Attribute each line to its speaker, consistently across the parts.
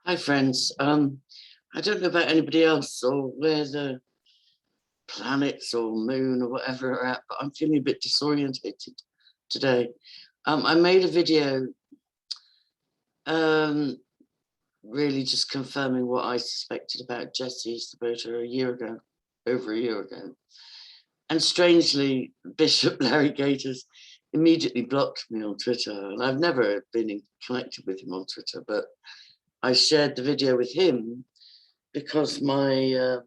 Speaker 1: Hi, friends. I don't know about anybody else or where the planets or moon or whatever are at, but I'm feeling a bit disorientated today. I made a video really just confirming what I suspected about Jessie Sabota over a year ago. And strangely, Bishop Larry Gators immediately blocked me on Twitter. And I've never been connected with him on Twitter, but I shared the video with him because my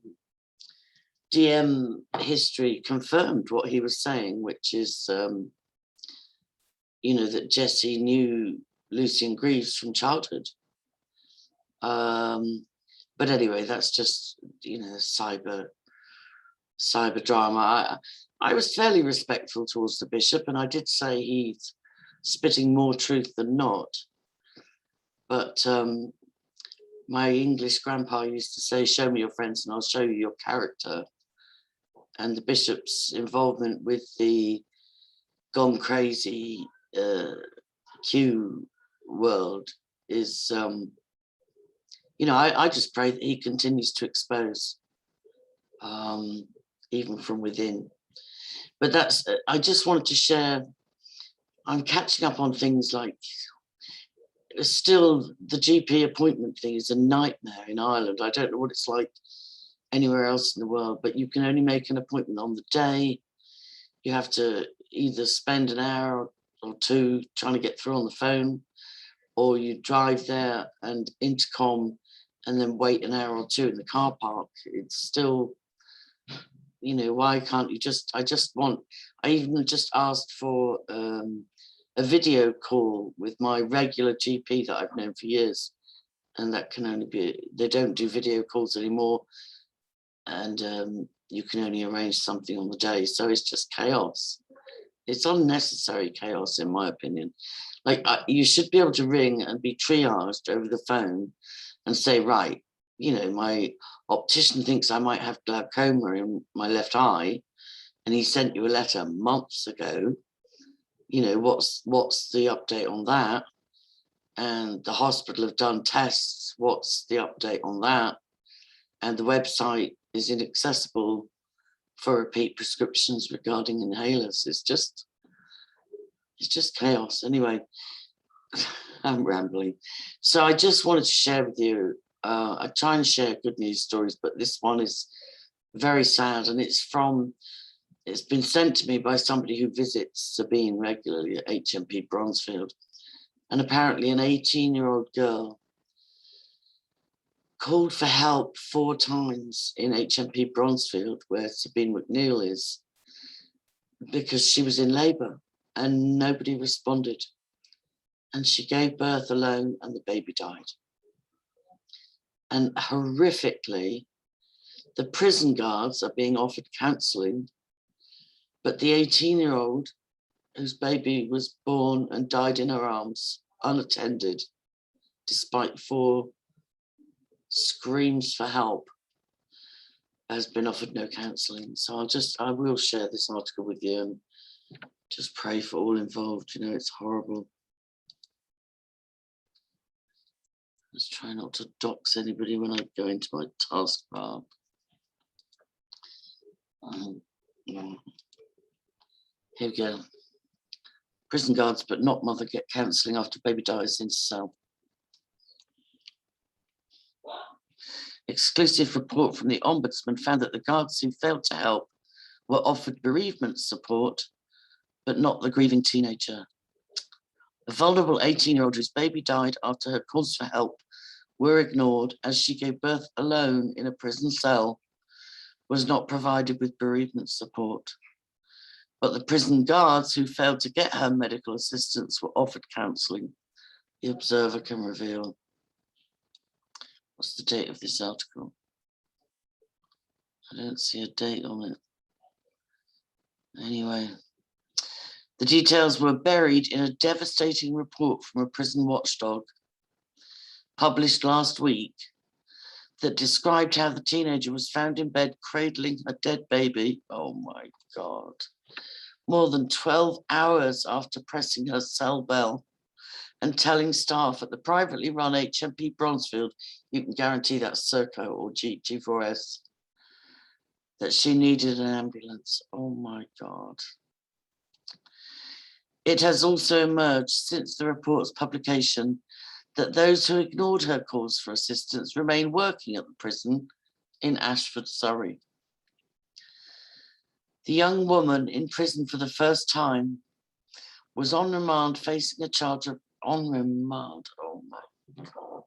Speaker 1: DM history confirmed what he was saying, which is, that Jessie knew Lucian Greaves from childhood. But anyway, that's just, cyber drama. I was fairly respectful towards the bishop, and I did say he's spitting more truth than not. But my English grandpa used to say, show me your friends and I'll show you your character. And the bishop's involvement with the gone crazy Q world is, I just pray that he continues to expose, even from within. But I just wanted to share, I'm catching up on things like, still the GP appointment thing is a nightmare in Ireland. I don't know what it's like anywhere else in the world, but you can only make an appointment on the day. You have to either spend an hour or two trying to get through on the phone, or you drive there and intercom and then wait an hour or two in the car park. It's still, why can't you I even just asked for a video call with my regular GP that I've known for years. And that can only be, they don't do video calls anymore. And you can only arrange something on the day. So it's just chaos. It's unnecessary chaos, in my opinion. Like, you should be able to ring and be triaged over the phone and say, right, my optician thinks I might have glaucoma in my left eye, and he sent you a letter months ago. What's the update on that? And the hospital have done tests. What's the update on that? And the website is inaccessible for repeat prescriptions regarding inhalers. It's just chaos. Anyway, I'm rambling. So I just wanted to share with you, I try and share good news stories, but this one is very sad, and it's been sent to me by somebody who visits Sabine regularly at H.M.P. Bronzefield. And apparently an 18-year-old girl called for help 4 times in H.M.P. Bronzefield, where Sabine McNeill is, because she was in labour and nobody responded. And she gave birth alone and the baby died. And horrifically, the prison guards are being offered counselling, but the 18-year-old whose baby was born and died in her arms, unattended, despite 4 screams for help, has been offered no counselling. So I will share this article with you and just pray for all involved. It's horrible. Let's try not to dox anybody when I go into my taskbar. Here we go. Prison guards, but not mother, get counselling after baby dies in cell. Exclusive report from the Ombudsman found that the guards who failed to help were offered bereavement support, but not the grieving teenager. A vulnerable 18-year-old whose baby died after her calls for help were ignored as she gave birth alone in a prison cell, was not provided with bereavement support. But the prison guards who failed to get her medical assistance were offered counselling, the Observer can reveal. What's the date of this article? I don't see a date on it. Anyway, the details were buried in a devastating report from a prison watchdog published last week that described how the teenager was found in bed cradling a dead baby. Oh my God. More than 12 hours after pressing her cell bell and telling staff at the privately run H.M.P. Bronzefield, you can guarantee that's Serco or G4S, that she needed an ambulance. Oh my God. It has also emerged since the report's publication that those who ignored her calls for assistance remain working at the prison in Ashford, Surrey. The young woman in prison for the first time was on remand facing a charge of on remand. Oh my God.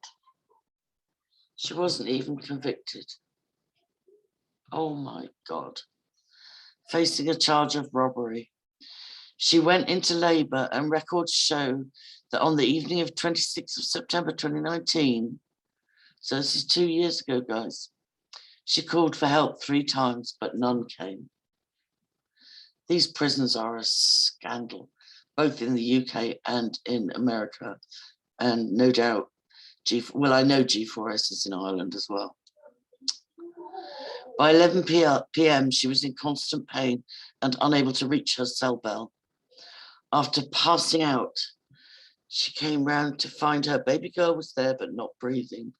Speaker 1: She wasn't even convicted. Oh my God. Facing a charge of robbery. She went into labour, and records show that on the evening of 26th of September 2019, so this is 2 years ago, guys, she called for help 3 times, but none came. These prisons are a scandal, both in the UK and in America, and no doubt, I know G4S is in Ireland as well. By 11 p.m, she was in constant pain and unable to reach her cell bell. After passing out, she came round to find her baby girl was there, but not breathing.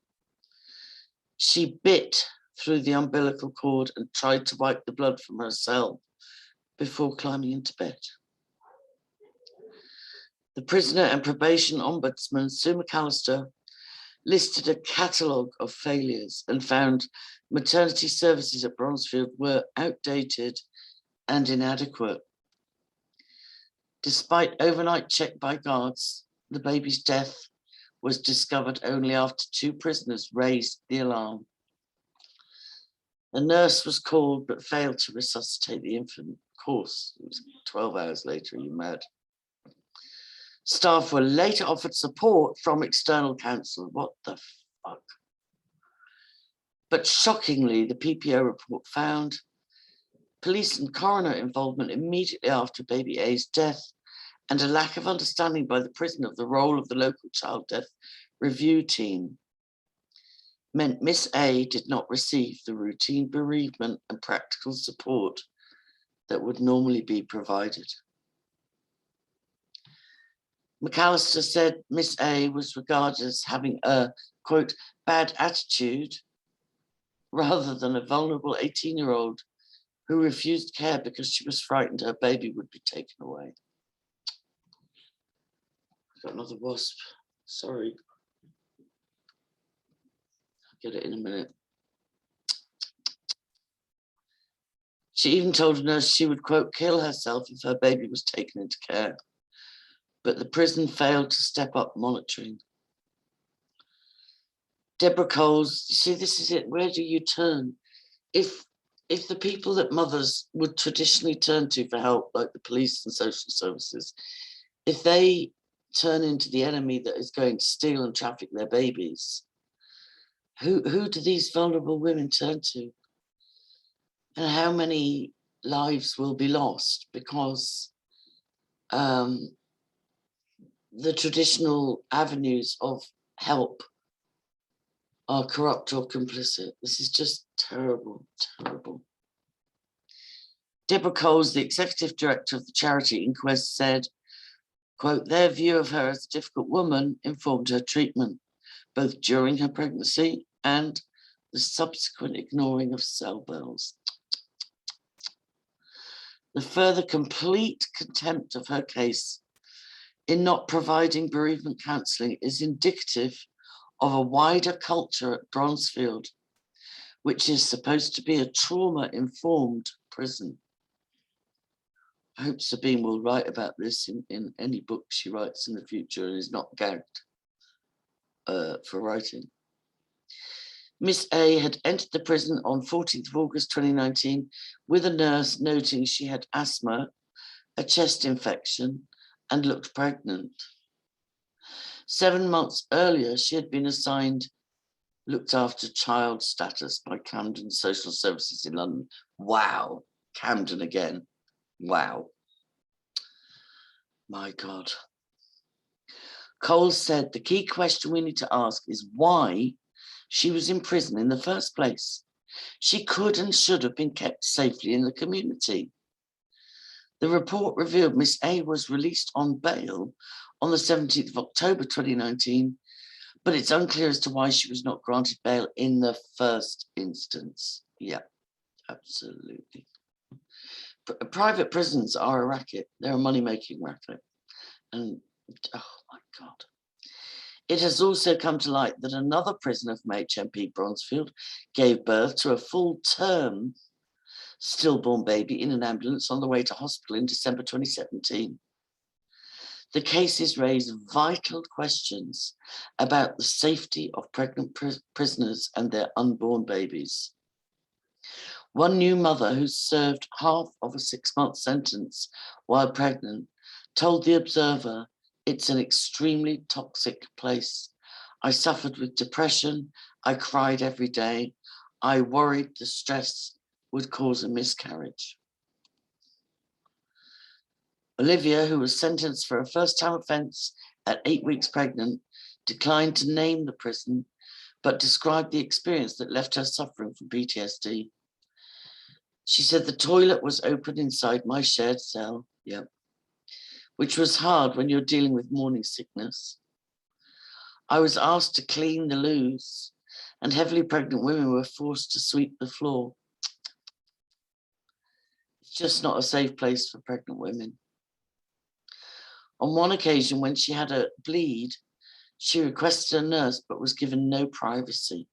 Speaker 1: She bit through the umbilical cord and tried to wipe the blood from her cell before climbing into bed. The prisoner and probation ombudsman, Sue McAllister, listed a catalogue of failures and found maternity services at Bronzefield were outdated and inadequate. Despite overnight check by guards, the baby's death was discovered only after 2 prisoners raised the alarm. A nurse was called but failed to resuscitate the infant. Of course, it was 12 hours later. Are you mad? Staff were later offered support from external counsel. What the fuck? But shockingly, the PPO report found police and coroner involvement immediately after baby A's death, and a lack of understanding by the prison of the role of the local child death review team meant Miss A did not receive the routine bereavement and practical support that would normally be provided. McAllister said Miss A was regarded as having a, quote, bad attitude rather than a vulnerable 18-year-old who refused care because she was frightened her baby would be taken away. I've got another wasp, sorry. I'll get it in a minute. She even told a nurse she would, quote, kill herself if her baby was taken into care. But the prison failed to step up monitoring. Deborah Coles, see, this is it. Where do you turn? If the people that mothers would traditionally turn to for help, like the police and social services, if they turn into the enemy that is going to steal and traffic their babies, who do these vulnerable women turn to? And how many lives will be lost because the traditional avenues of help are corrupt or complicit? This is just terrible, terrible. Deborah Coles, the executive director of the charity Inquest, said, quote, their view of her as a difficult woman informed her treatment, both during her pregnancy and the subsequent ignoring of cell bells. The further complete contempt of her case in not providing bereavement counselling is indicative of a wider culture at Bronzefield, which is supposed to be a trauma-informed prison. I hope Sabine will write about this in any book she writes in the future and is not gagged for writing. Miss A had entered the prison on 14th of August 2019 with a nurse noting she had asthma, a chest infection, and looked pregnant. 7 months earlier, she had been assigned looked after child status by Camden Social Services in London. Wow, Camden again. Wow. My God. Cole said the key question we need to ask is why she was in prison in the first place. She could and should have been kept safely in the community. The report revealed Miss A was released on bail on the 17th of October 2019, but it's unclear as to why she was not granted bail in the first instance. Yeah, absolutely. Private prisons are a racket. They're a money-making racket. And, oh my God. It has also come to light that another prisoner from H.M.P. Bronzefield gave birth to a full-term stillborn baby in an ambulance on the way to hospital in December 2017. The cases raise vital questions about the safety of pregnant prisoners and their unborn babies. One new mother who served half of a 6-month sentence while pregnant told The Observer, "It's an extremely toxic place. I suffered with depression. I cried every day. I worried the stress would cause a miscarriage." Olivia, who was sentenced for a first-time offence at 8 weeks pregnant, declined to name the prison, but described the experience that left her suffering from PTSD. She said, "The toilet was open inside my shared cell," which was hard when you're dealing with morning sickness. "I was asked to clean the loos, and heavily pregnant women were forced to sweep the floor." It's just not a safe place for pregnant women. On one occasion, when she had a bleed, she requested a nurse but was given no privacy.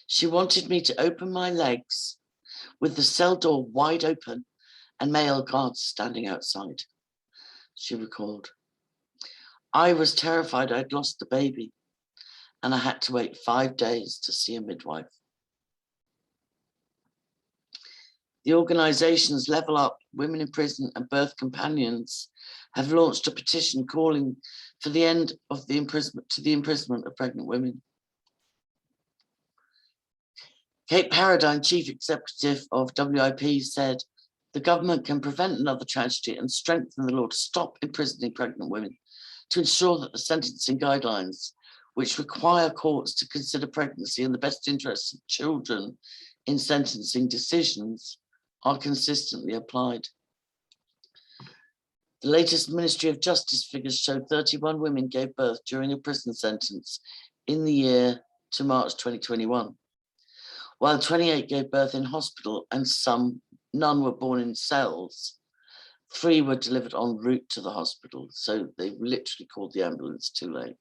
Speaker 1: "She wanted me to open my legs with the cell door wide open and male guards standing outside," she recalled. "I was terrified I'd lost the baby, and I had to wait 5 days to see a midwife." The organisations Level Up, Women in Prison and Birth Companions have launched a petition calling for the end of the imprisonment of pregnant women. Kate Paradine, Chief Executive of WIP, said, "The government can prevent another tragedy and strengthen the law to stop imprisoning pregnant women, to ensure that the sentencing guidelines, which require courts to consider pregnancy in the best interests of children in sentencing decisions, are consistently applied." The latest Ministry of Justice figures show 31 women gave birth during a prison sentence in the year to March 2021, while 28 gave birth in hospital and none were born in cells. 3 were delivered en route to the hospital, so they literally called the ambulance too late.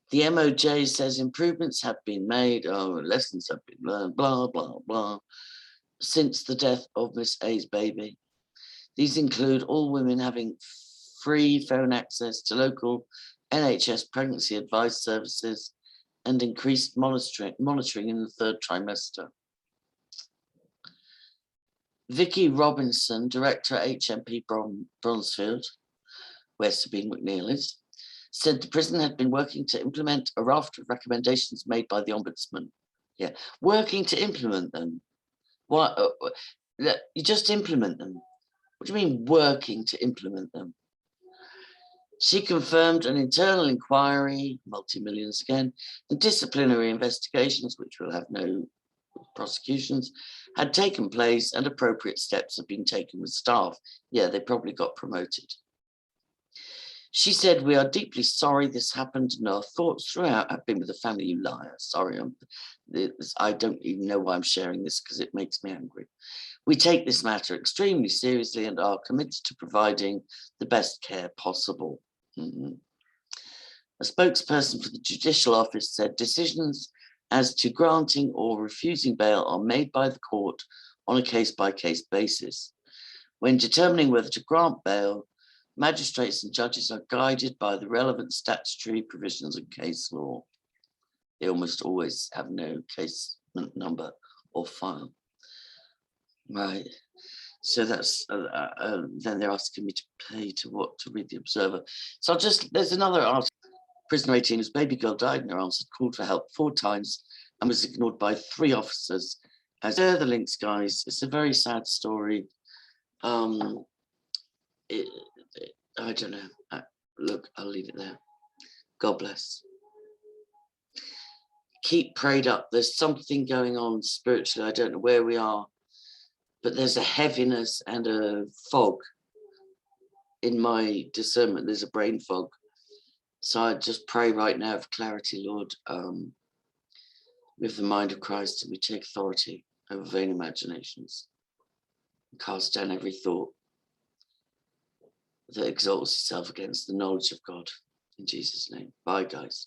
Speaker 1: The MOJ says improvements have been made, lessons have been learned, blah, blah, blah, since the death of Miss A's baby. These include all women having free phone access to local NHS pregnancy advice services and increased monitoring in the 3rd trimester. Vicky Robinson, director at H.M.P. Bronzefield, where Sabine McNeill is, said the prison had been working to implement a raft of recommendations made by the Ombudsman. Yeah, working to implement them. Why? You just implement them. What do you mean working to implement them? She confirmed an internal inquiry, multi-millions again, and disciplinary investigations, which will have no prosecutions, had taken place and appropriate steps have been taken with staff. Yeah, they probably got promoted. She said, "We are deeply sorry this happened, and our thoughts throughout have been with the family." You liar. Sorry, I don't even know why I'm sharing this because it makes me angry. "We take this matter extremely seriously and are committed to providing the best care possible." A spokesperson for the Judicial Office said decisions as to granting or refusing bail are made by the court on a case-by-case basis. When determining whether to grant bail, magistrates and judges are guided by the relevant statutory provisions and case law. They almost always have no case number or file. Right. So that's then they're asking me to pay to read the Observer. So there's another article. Prisoner 18 whose baby girl died in her arms had called for help 4 times and was ignored by 3 officers. There are the links, guys. It's a very sad story. I don't know. Look, I'll leave it there. God bless. Keep prayed up. There's something going on spiritually. I don't know where we are, but there's a heaviness and a fog in my discernment, there's a brain fog. So I just pray right now for clarity, Lord, with the mind of Christ, and we take authority over vain imaginations, and cast down every thought that exalts itself against the knowledge of God. In Jesus' name. Bye, guys.